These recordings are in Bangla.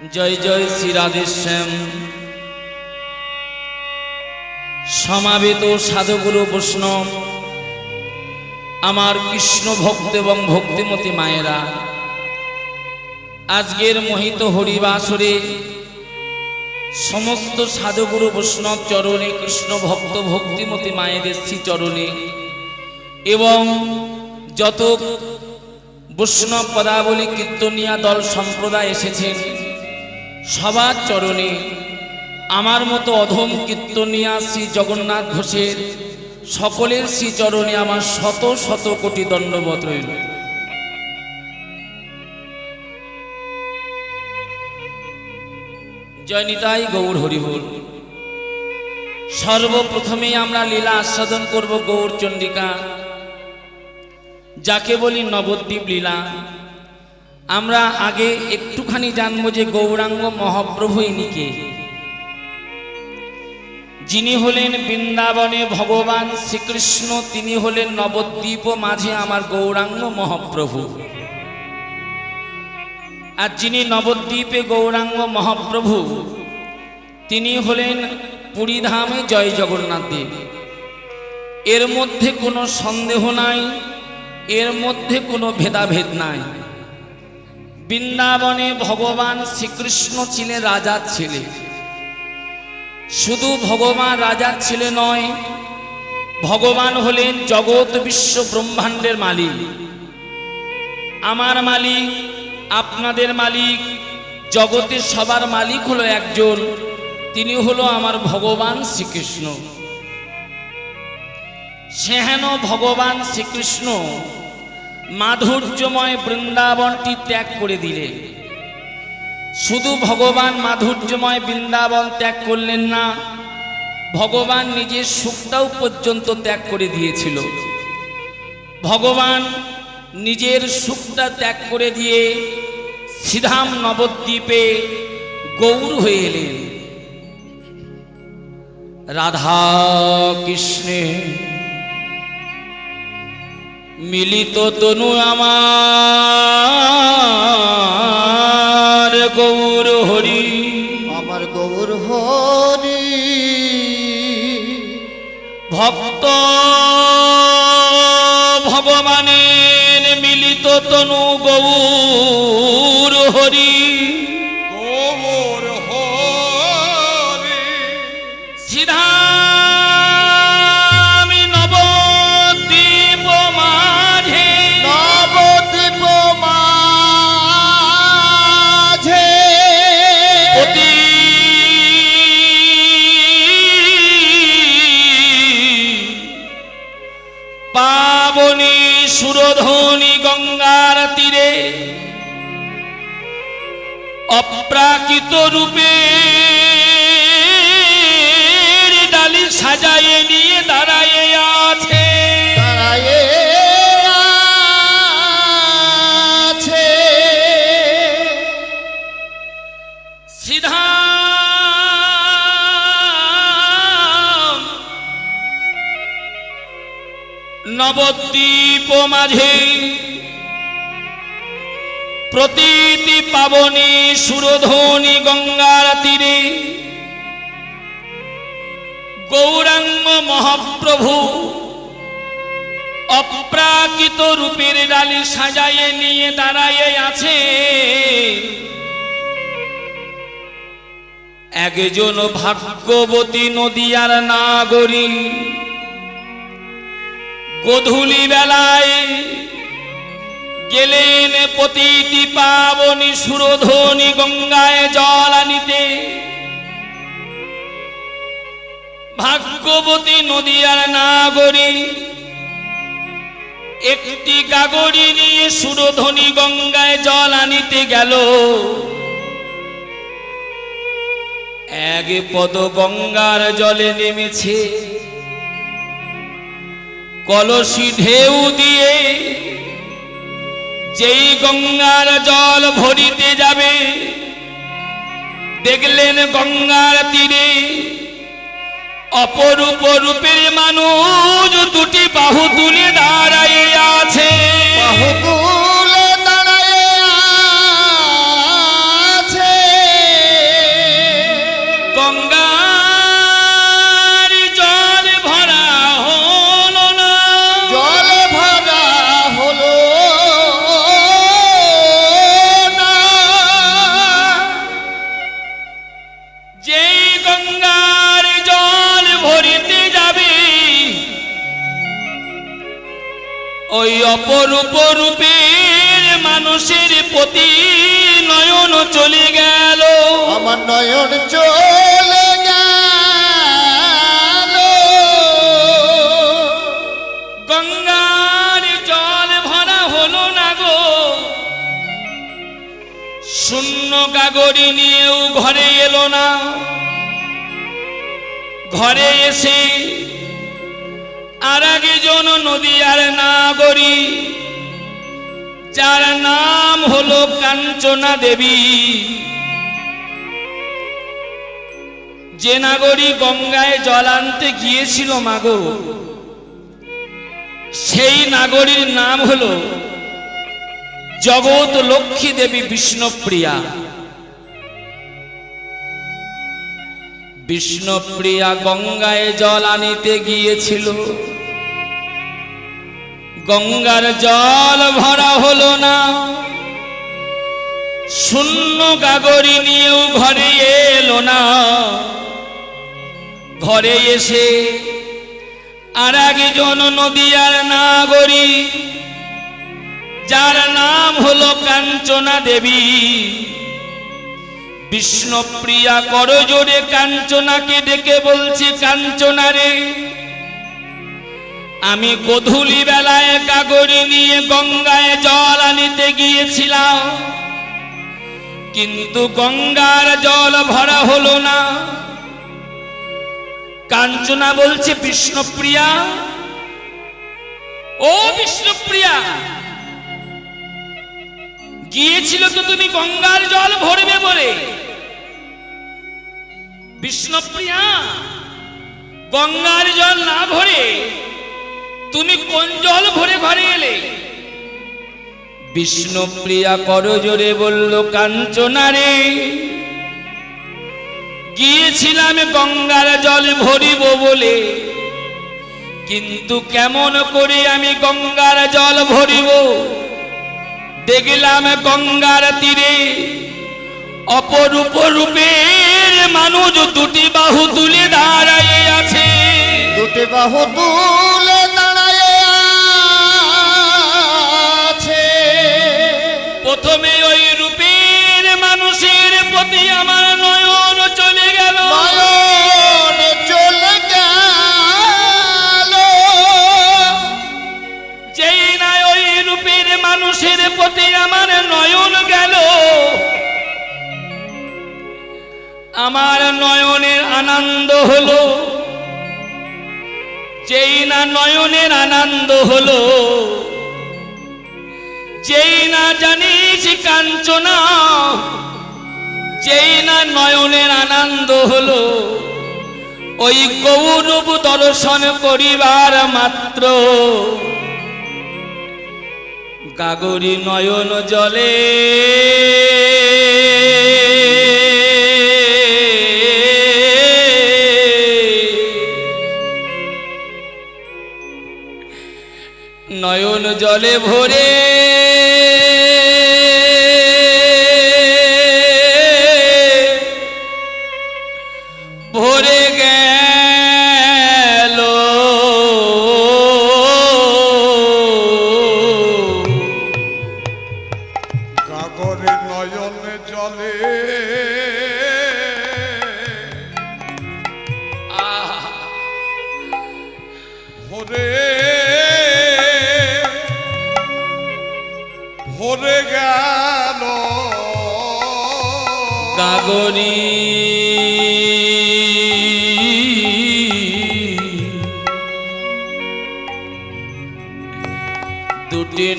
जय जय श्री राधेश्याम। समावेत साधुगुरु वैष्णव आमार कृष्ण भक्त एवं भक्तिमती मायेरा आजकेर मोहित हरिबासरे समस्त साधुगुरु वैष्णव चरणे कृष्ण भक्त भक्तिमती मायेदेर श्री चरणे एवं যত বৈষ্ণব পদাবলী কীর্তনিয়া দল সম্প্রদায় এসেছেন সবার চরণে আমার মতো অধম কীর্তনিয়া শ্রী জগন্নাথ ঘোষের সকলের শ্রী চরণে আমার শত শত কোটি দণ্ডবত রইল। জয় নিতাই গৌর হরিবোল। সর্বপ্রথমেই আমরা লীলা আস্বাদন করব গৌর চন্ডিকা, যাকে বলি নবদ্বীপ লীলা। আমরা আগে একটুখানি জানবো যে গৌরাঙ্গ মহাপ্রভু ইনি কে। যিনি হলেন বৃন্দাবনে ভগবান শ্রীকৃষ্ণ, তিনি হলেন নবদ্বীপ মাঝে আমার গৌরাঙ্গ মহাপ্রভু। আর যিনি নবদ্বীপে গৌরাঙ্গ মহাপ্রভু তিনি হলেন পুরীধামে জয় জগন্নাথ দেব। এর মধ্যে কোনো সন্দেহ নাই, এর মধ্যে কোনো ভেদাভেদ নাই। বৃন্দাবনে ভগবান শ্রীকৃষ্ণ ছিলেন রাজার ছেলে। শুধু ভগবান রাজার ছেলে নয়, ভগবান হলেন জগৎ বিশ্ব ব্রহ্মাণ্ডের মালিক। আমার মালিক, আপনাদের মালিক, জগতের সবার মালিক হলো একজন, তিনি হলো আমার ভগবান শ্রীকৃষ্ণ। সেহেন ভগবান শ্রীকৃষ্ণ মাধুর্যময় বৃন্দাবনটি ত্যাগ করে দিলেন। শুধু ভগবান মাধুর্যময় বৃন্দাবন ত্যাগ করলেন না, ভগবান নিজের সুখটাও পর্যন্ত ত্যাগ করে দিয়েছিল। ভগবান নিজের সুখটা ত্যাগ করে দিয়ে শ্রীধাম নবদ্বীপে গৌর হয়ে এলেন। রাধা কৃষ্ণে মিলিত তনু আমার গৌর হরি, আমার গৌর হরি। ভক্ত ভগবানের মিলিত তনু গৌর হরি, গৌর হরি। সিধা পাবনী সুরধনী গঙ্গার তীরে অপ্রাকৃত রূপে ডালি সাজায়ে নিয়ে দাঁড়ায়ে আছে, দাঁড়ায়ে আছে। সিধা নবদ্বীপ মাঝে প্রতীতি পাবনী সুরধনী গঙ্গার তীরে গৌরাঙ্গ মহাপ্রভু অপ্রাকৃত রূপের ডালি সাজায়ে নিয়ে দাঁড়ায়ে আছে। একজন ভাগ্যবতী নদিয়ার নাগরী গোধূলি বেলায় গেলেন পতিতি পাবনী সুরধনী গঙ্গায় জল আনিতে। ভাগ্যবতী নদিয়ার নাগরী একটি গাগরি নিয়ে সুরধনী গঙ্গায় জল আনিতে গেল। এক পদ গঙ্গার জলে নেমেছে, কলসি ঢেউ দিয়ে যেই গঙ্গার জল ভরিতে যাবে, দেখলেন গঙ্গার তীরে অপরূপ রূপের মানুষ দুটি বাহু তুলে দাঁড়ায়ে আছে। বাহু তুলে দাঁড়ায়ে আছে। অপরূপ রূপের মানুষের প্রতি নয়ন চলে গেল, আমার নয়ন চলে গেল, গঙ্গার জল ভরা হলো না গো, শূন্য গাগরি নিয়েও ঘরে এলো না। ঘরে এসে আর একজন নদীয়ার নাগরী, যার নাম হলো কাঞ্চনা দেবী, যে নাগরী গঙ্গায় জল আনতে গিয়েছিল মাগো, সেই নাগরীর নাম হলো জগৎ লক্ষ্মী দেবী বিষ্ণুপ্রিয়া। বিষ্ণুপ্রিয়া গঙ্গায় জল আনিতে গিয়েছিল, গঙ্গার জল ভরা হলো না, শূন্য গাগরি নিয়েও ঘরে এলো না। ঘরে এসে আর একজন নদীয়ার নাগরী, যার নাম হলো কাঞ্চনা দেবী, বিষ্ণুপ্রিয়া করজোড়ে কাঞ্চনাকে ডেকে বলছে, কাঞ্চনা রে, আমি গোধূলি বেলায় গাগরি নিয়ে গঙ্গায় জল আনিতে গিয়েছিলাম, কিন্তু গঙ্গার জল ভরা হলো না। কাঞ্চনা বলছে, বিষ্ণুপ্রিয়া, ও বিষ্ণুপ্রিয়া, গিয়েছিল তো তুমি গঙ্গার জল ভরবে বলে। বিষ্ণুপ্রিয়া, গঙ্গার জল না ভরে তুমি কোন জল ভরে ঘরে এলে? বিষ্ণুপ্রিয়া করজোড়ে বলল, কাঞ্চনা রে, গিয়েছিলাম গঙ্গার জল ভরিব বলে, কিন্তু কেমন করে আমি গঙ্গার জল ভরিব? দেখলাম গঙ্গার তীরে অপরূপ রূপের মানুষ দুটি বাহু তুলে দাঁড়াইয়ে আছে, দুটি বাহু তুলে দাঁড়ায় আছে। প্রথমে ওই রূপের মানুষের প্রতি আমার নয়ন চলে গেল, নয়ন চলে গেল, যেই না ওই রূপের মানুষের প্রতি আমার নয়ন গেল, আমার নয়নের আনন্দ হলো। যেই না নয়নের আনন্দ হলো, যেই না জানিস কাঞ্চনা, যেই না নয়নের আনন্দ হলো, ওই গৌরব দর্শন করিবার মাত্র গাগরি নয়ন জলে নয়ন জলে ভরে ভরে গেল। গাগরে নয়নে জলে ভরে ভরে গেল গাগরি দুটি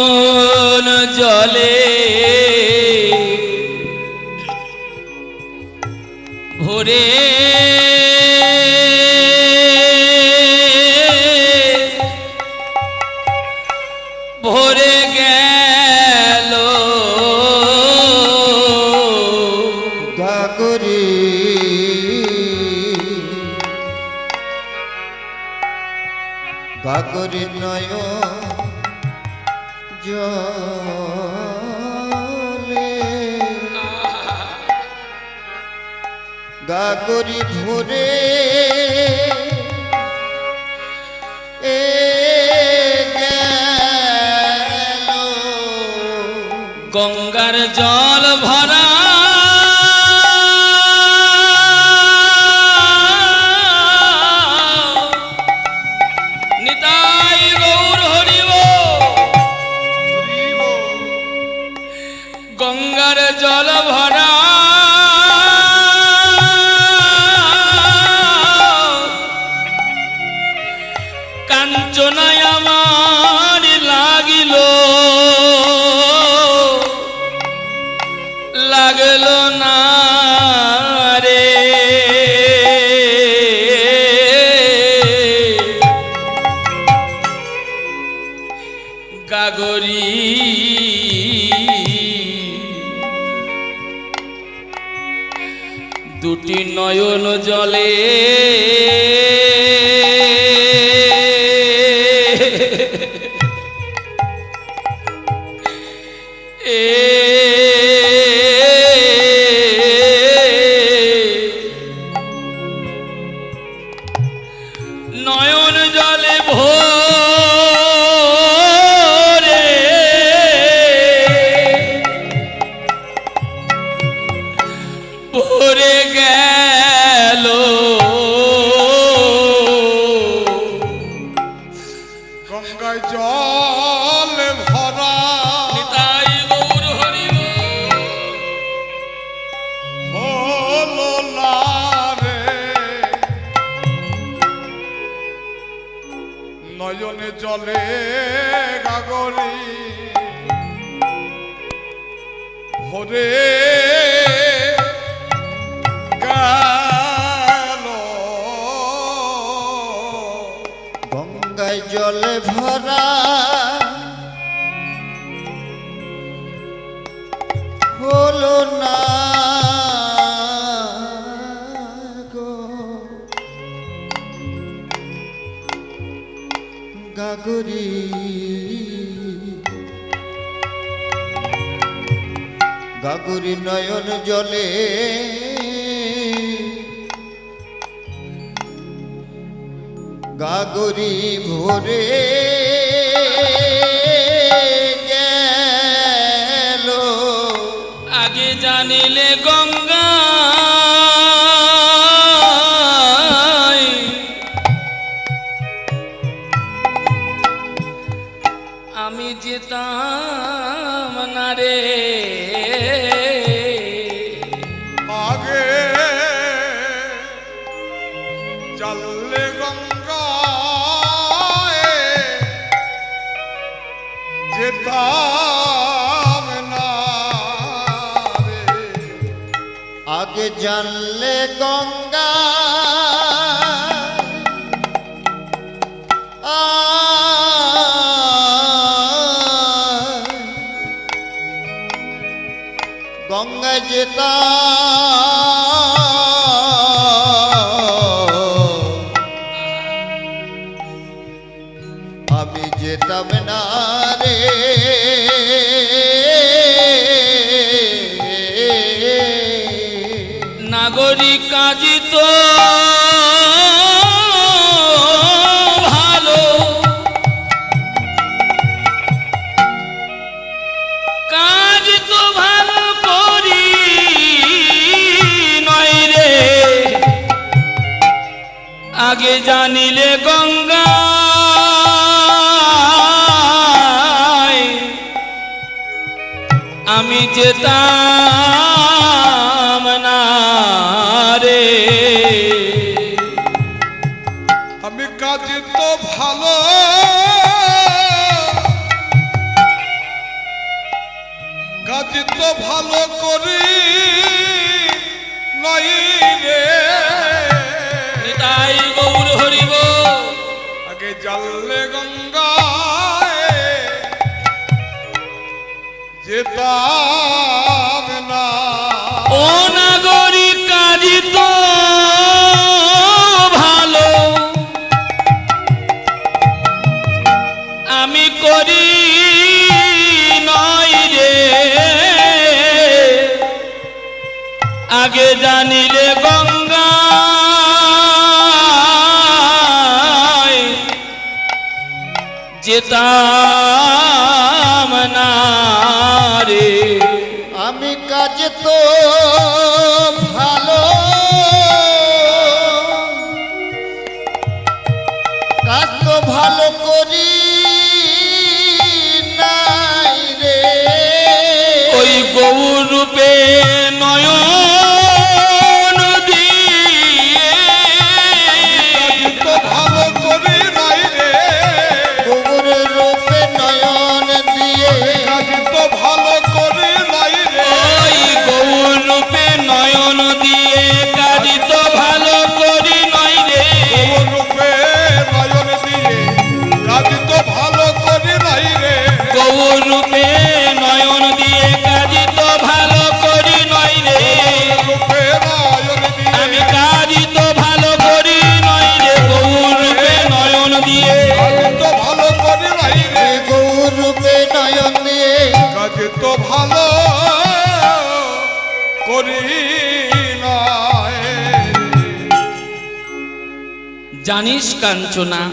নয়ন জলে ভরে ভরে গেল। গাগরি গাগরি নয়ন জলে গাগরি ভরে গঙ্গার জল ভরা নিতাই গৌর হরিব গঙ্গার জল ভরা কাঞ্চনায় আমার লাগিল লাগলো না রে গাগরি দুটি নয়ন জলে নয়ন জলে ভরে ভরে গেল গঙ্গায় জলে ভরা নিতাই গৌর হরি হলো না রে নয়নে জলে গাগরি ভরে গেল গঙ্গায় জলে ভরা হলো না গো গাগরি গাগরি নয়ন জলে গাগরি ভরে গেল আগে জানিলে গঙ্গা আমি যেতাম না রে আগে চললে গঙ্গা যেতাম না রে আগে জানলে গঙ্গা গঙ্গা যেতা আমি যেতাম না রে নাগরিক কাজী তো ভালো কাজ তো ভালো করি নয় রে আগে জানিলে গঙ্গা আমি যেতাম না রে আমি কাজ তো ভালো কাজ তো ভালো করি নই রে নিতাই গৌর হরিব আগে জানলে গঙ্গা যেতাম না ও নাগরিক কাজী তো ভালো আমি করি নয় রে আগে জানিলে গঙ্গা যেতাম না রে কাজ তো ভালো, কাজ তো ভালো করি নাই রে। ওই গৌর রূপে নয়ন দিয়ে তো ভালো করি নাই রে, গৌর রূপে নয়ন দিয়ে কাজ তো ভালো করি নাই রে, ওই গৌর রূপে নয়ন দিয়ে কাজ তো ভালো করি নয় রে। গৌর রূপে নয়ন দিয়ে কাজ তো ভালো করি নাই রে, গৌর রূপে নয়ন দিয়ে কাজ তো ভালো করি নয় রে। রূপে নয়ন দিয়ে আমি কাজ তো ভালো করি নয় রে। গৌর রূপে নয়ন দিয়ে কাজ তো ভালো করি নাই রে, গৌর রূপে নয়ন দিয়ে কাজ তো ভালো করি নাই রে। জানিস কাঞ্চনা,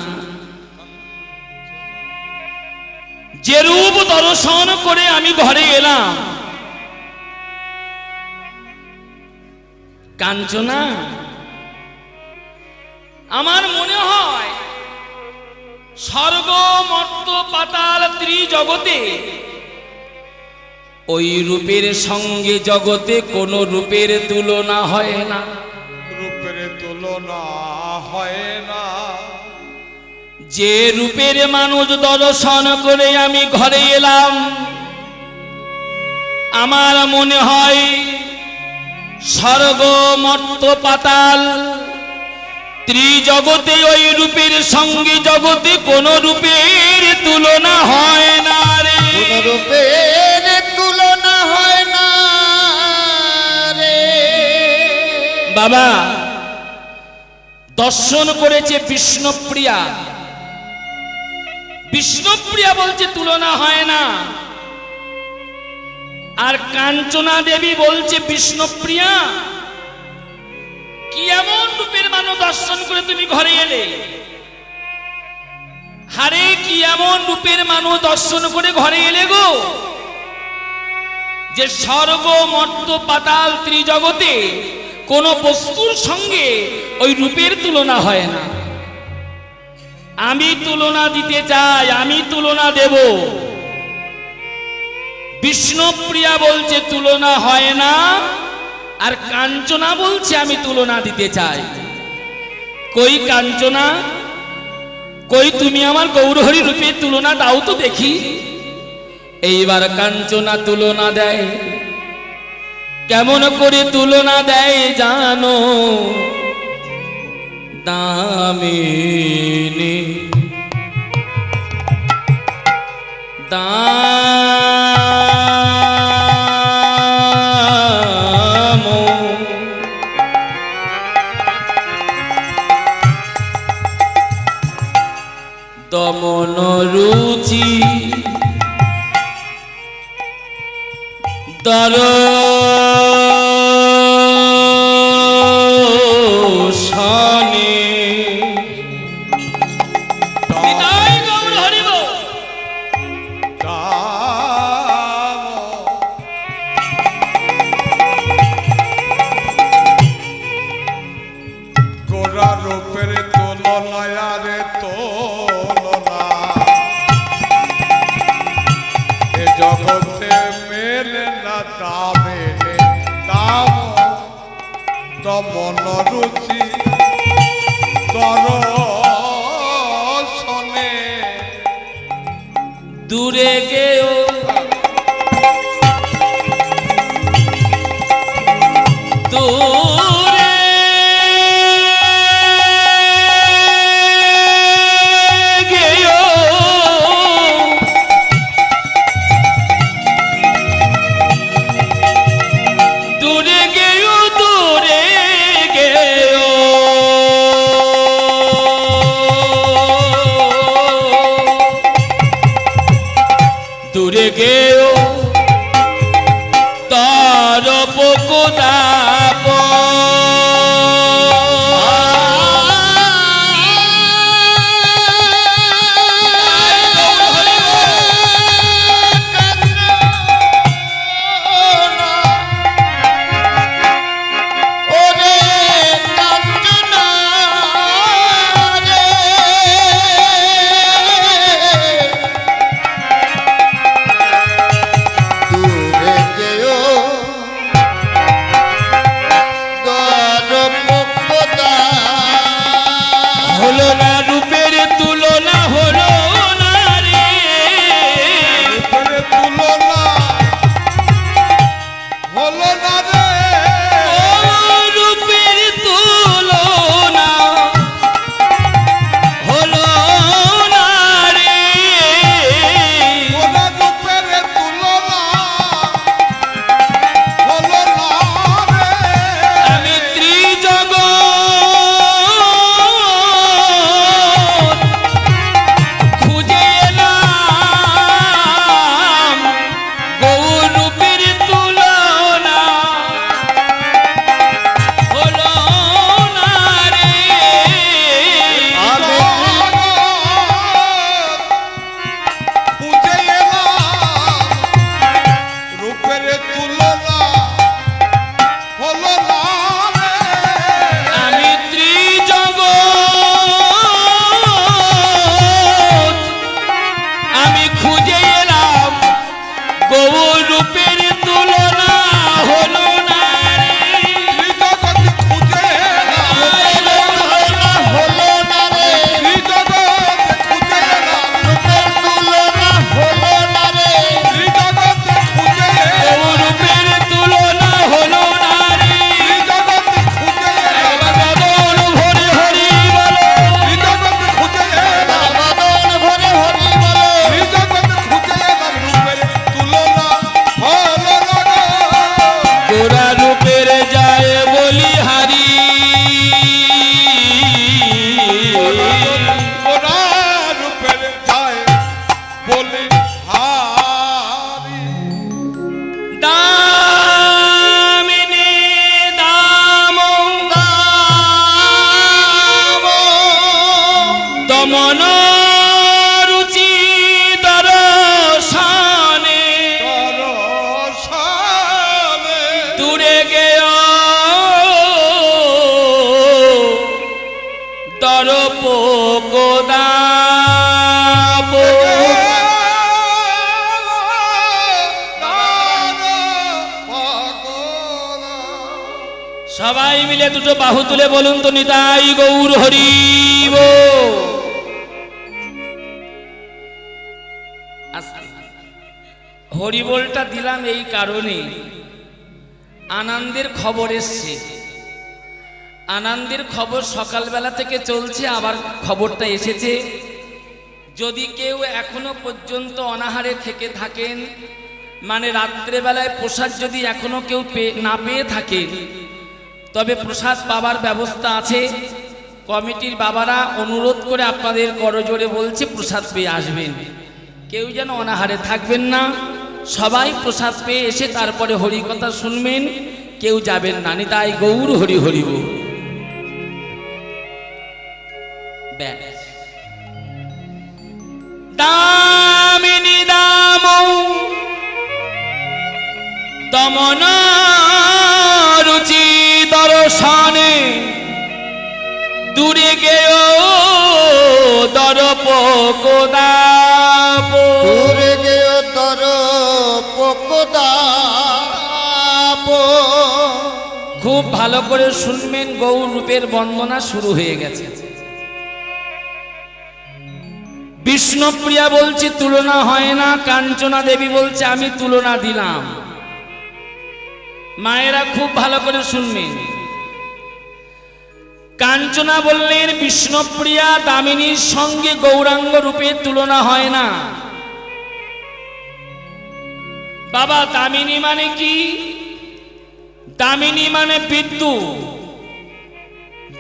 যে রূপ দর্শন করে আমি ঘরে এলাম, কাঞ্চনা আমার মনে হয় স্বর্গ মর্ত পাতাল ত্রিজগতে ওই রূপের সঙ্গে জগতে কোনো রূপের তুলনা হয় না। রূপের তুলনা হয় না, যে রূপের মানুষ দর্শন করে আমি ঘরে এলাম, আমার মনে হয় স্বর্গ মর্ত পাতাল ত্রিজগতে ওই রূপের সঙ্গে জগতে কোন রূপের তুলনা হয় না রে। কোন রূপের তুলনা হয় না রে। বাবা দর্শন করেছে বিষ্ণুপ্রিয়া, বিষ্ণুপ্রিয়া বলছে তুলনা হয় না, আর কাঞ্চনা দেবী বলছে বিষ্ণুপ্রিয়া কি এমন রূপের মানুষ দর্শন করে তুমি ঘরে এলে? হারে কি এমন রূপের মানুষ দর্শন করে ঘরে এলে গো, যে স্বর্গ মর্ত পাতাল ত্রিজগতে কোন বস্তুর সঙ্গে ওই রূপের তুলনা হয় না। আমি তুলনা দিতে চাই, আমি তুলনা দেব। বিষ্ণুপ্রিয়া বলছে তুলনা হয় না, আর কাঞ্চনা বলছে আমি তুলনা দিতে চাই। কই কাঞ্চনা, কই তুমি আমার গৌরহরি রূপের তুলনা দাও তো দেখি। এইবার কাঞ্চনা তুলনা দেয়। কেমন করে তুলনা দেয় জানো? দামিনী দাম দমন রুচি দর্শনে বিদায় গৌর হরি বল। দাম গোরা রূপের তুলনায় রে তুলনা এ জগতে মেলে না, দামেলে দাম দমন রুচি দর্শনে দূরে গেও দূরে গেও দূরে গেও দূরে গেও দূরে গেও তার পকুদাপ বলি হারি দামিনী দাম দমন রুচি দর্শনে দর্শনে দূরে গেয় দরপ কোদাব সবাই মিলে দুটো বাহু তুলে বলুন তো নিতাই গৌর হরিব হরিবোলটা দিলাম এই কারণে আনন্দের খবর এসছে আনন্দের খবর সকালবেলা থেকে চলছে আবার খবরটা এসেছে যদি কেউ এখনো পর্যন্ত অনাহারে থেকে থাকেন মানে রাত্রেবেলায় প্রসাদ যদি এখনো কেউ না পেয়ে থাকেন তবে প্রসাদ পাবার ব্যবস্থা আছে কমিটির বাবারা অনুরোধ করে আপনাদের করজোড়ে বলছে প্রসাদ পেয়ে আসবেন কেউ যেন অনাহারে থাকবেন না সবাই প্রসাদ পেয়ে এসে তারপরে হরি কথা শুনবেন কেউ যাবেন না নিতাই গৌর হরি হরিব দামিনী দাম দমন রুচি দর্শনে দূরে গেয় দরপ কোদাব দূরে গেয় দরপ কোদাব খুব ভালো করে শুনবেন গৌর রূপের বন্দনা শুরু হয়ে গেছে বিষ্ণুপ্রিয়া বলছে তুলনা হয় না কাঞ্চনা দেবী বলছে আমি তুলনা দিলাম মায়েরা খুব ভালো করে শুনবেন কাঞ্চনা বললেন বিষ্ণুপ্রিয়া দামিনীর সঙ্গে গৌরাঙ্গ রূপের তুলনা হয় না বাবা দামিনী মানে কি দামিনী মানে বিদ্যুৎ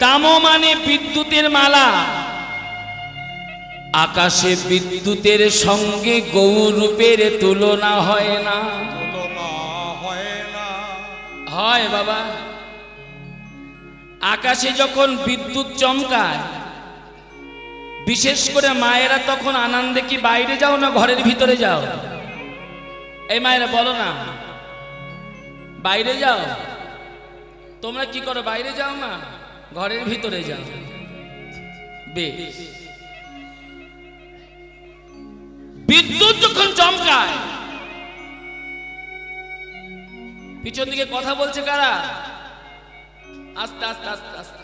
দাম মানে বিদ্যুতের মালা আকাশে বিদ্যুতের সঙ্গে গৌর রূপের তুলনা হয় না হয় বাবা আকাশে যখন বিদ্যুৎ চমকায় বিশেষ করে মায়েরা তখন আনন্দে কি বাইরে যাও না ঘরের ভিতরে যাও এই মায়েরা বলো না বাইরে যাও তোমরা কি করো বাইরে যাও না ঘরের ভিতরে যাও বেশ বিদ্যুৎ যখন চমকায় পিছন দিকে কথা বলছে কারা আস্তে আস্তে আস্তে আস্তে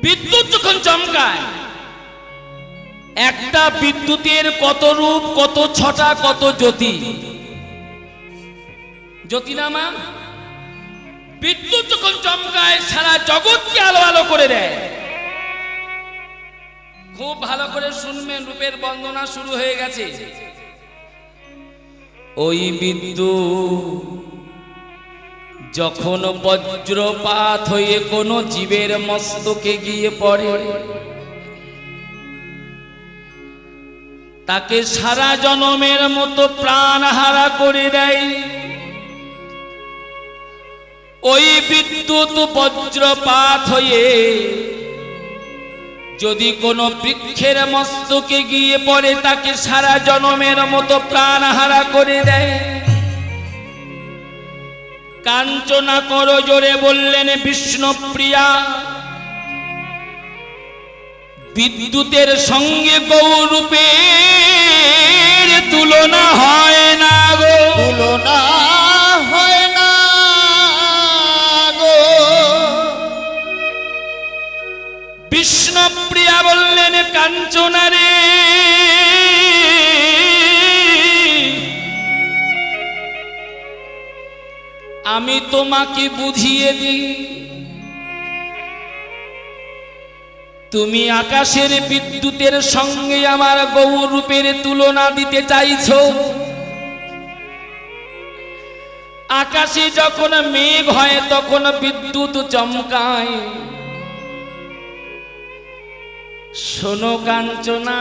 বিদ্যুৎ যখন চমকায় একটা বিদ্যুতের কত রূপ কত ছটা কত জ্যোতি জ্যোতি নামা বিদ্যুৎ যখন চমকায় সারা জগৎকে আলো আলো করে দেয় খুব ভালো করে শুনবেন রূপের বন্দনা শুরু হয়ে গেছে ওই বিদ্যুৎ যখন বজ্রপাত হয়ে কোনো জীবের মস্তকে গিয়ে পড়ে তাকে সারা জনমের মতো প্রাণহারা করে দেয় ওই বিদ্যুৎ বজ্রপাত হয়ে যদি কোনো বৃক্ষের মস্তকে গিয়ে পড়ে তাকে সারা জনমের মতো প্রাণহারা করে দেয় কাঞ্চনা করো জোরে বললেন বিষ্ণুপ্রিয়া বিদ্যুতের সঙ্গে গৌরূপের তুলনা হয় না গো তুলনা হয় না গো বিষ্ণুপ্রিয়া বললেন কাঞ্চনা রে আমি তোমাকে বুঝিয়ে দিই তুমি আকাশের বিদ্যুতের সঙ্গে আমার গৌরূপের তুলনা দিতে চাইছো আকাশে যখন মেঘ হয় তখন বিদ্যুৎ চমকায় শোনো কাঞ্চনা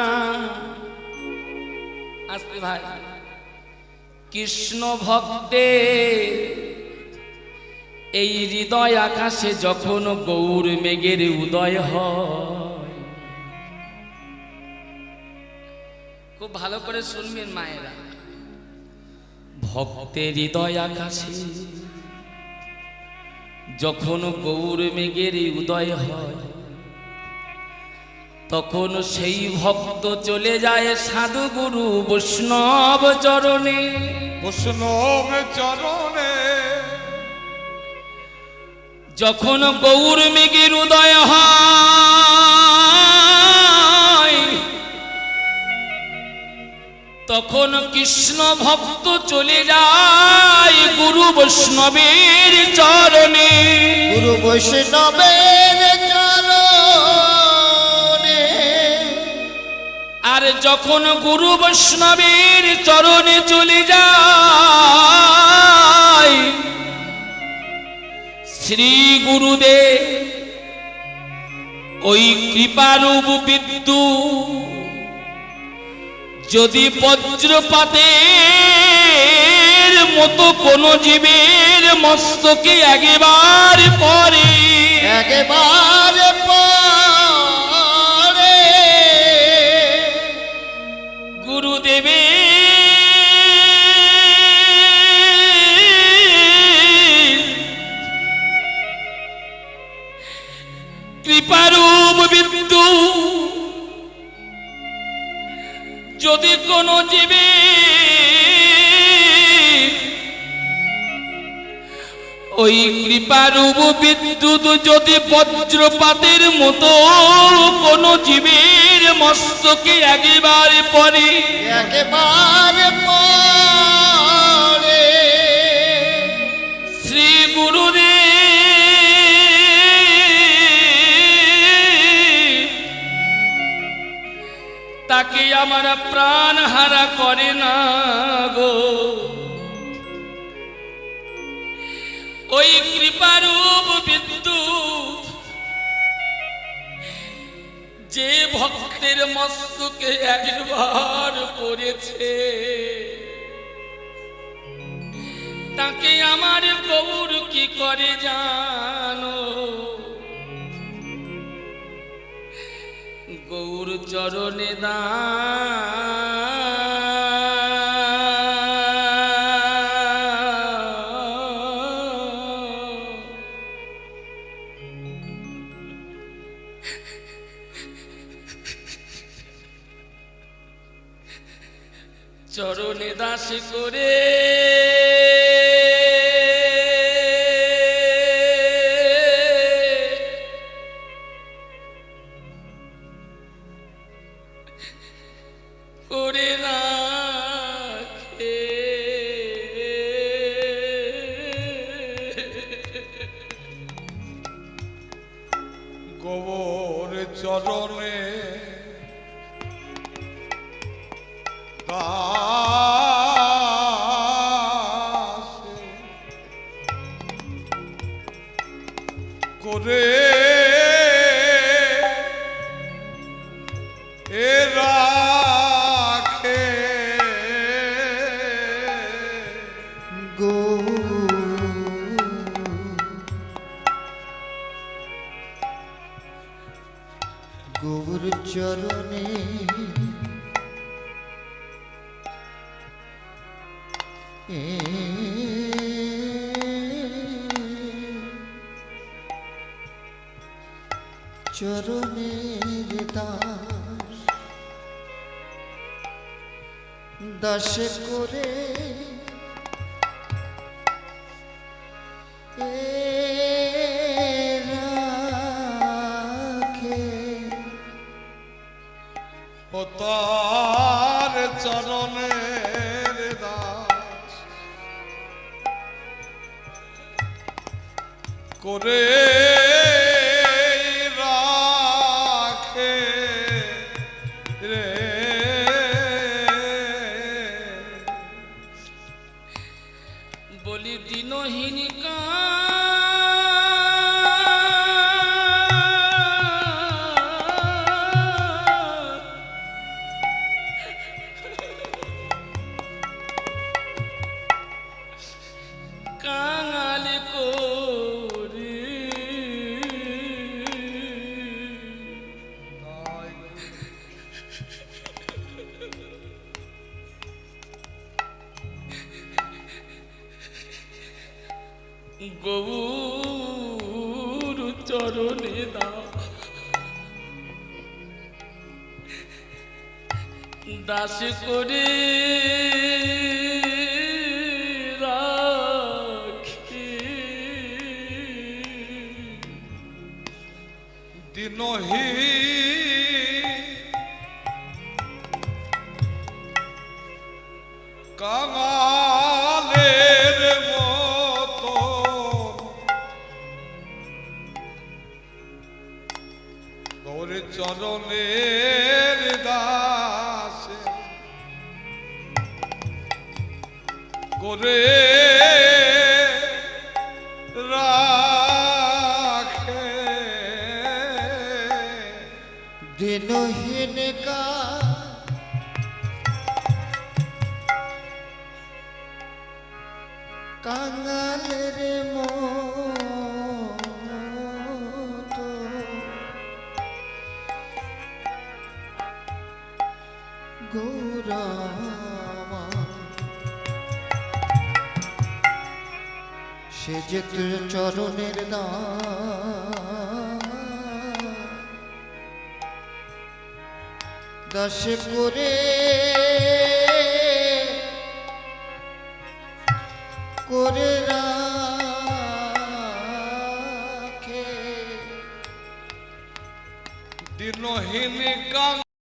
আসতে ভাই, কৃষ্ণ ভক্তে এই হৃদয় আকাশে যখন গৌর মেঘের উদয় হয়, খুব ভালো করে শুনবেন মায়েরা, ভক্তের হৃদয় আকাশে যখন গৌর মেঘের উদয় হয়, তখন সেই ভক্ত চলে যায় সাধু গুরু বৈষ্ণব চরণে। বৈষ্ণব চরণে যখন গৌর মেঘের উদয় হয়, তখন কৃষ্ণ ভক্ত চলে যায় গুরু বৈষ্ণবের চরণে। গুরু বৈষ্ণবের চরণে, আর যখন গুরু বৈষ্ণবের চরণে চলে যায়, শ্রী গুরুদেব ওই কৃপারূপ বিদ্যুৎ যদি বজ্রপাতের মতো কোন জীবের মস্তকে একেবারে পড়ে, একেবারে পরে গুরুদেবের কৃপারূপ বিদ্যুৎ যদি কোন জীবে ওই কৃপারূপ বিদ্যুৎ যদি বজ্রপাতের মতো কোন জীবের মস্তকে একেবারে পড়ে, একেবারে পরে শ্রী গুরুদেব তাকে আমার প্রাণ হারা করে না গো। ওই কৃপারূপ বিদ্যুৎ যে ভক্তের মস্তকে একবার পড়েছে, তাকে আমার গৌর কি করে জানো? গৌর চরণে চরণে দাস করে করে রাখে। গৌর চরণে দাসে করে এ রাখে। গৌর চরণে চরণের দাস দাসে করে রাখে। ও তার চরণের দাস করে রাখে রে। বলি দিনহীনী গৌর চরণে দাও, দাস করে রাখি। দিনহি কাঙালের মতো তোর চরণের দাসে করে রাখে। দিনহীন কাঙালের মতো গৌরামা, সে যে তোর চরণের দাস করে করে রাখে। দিনহীন কাঙাল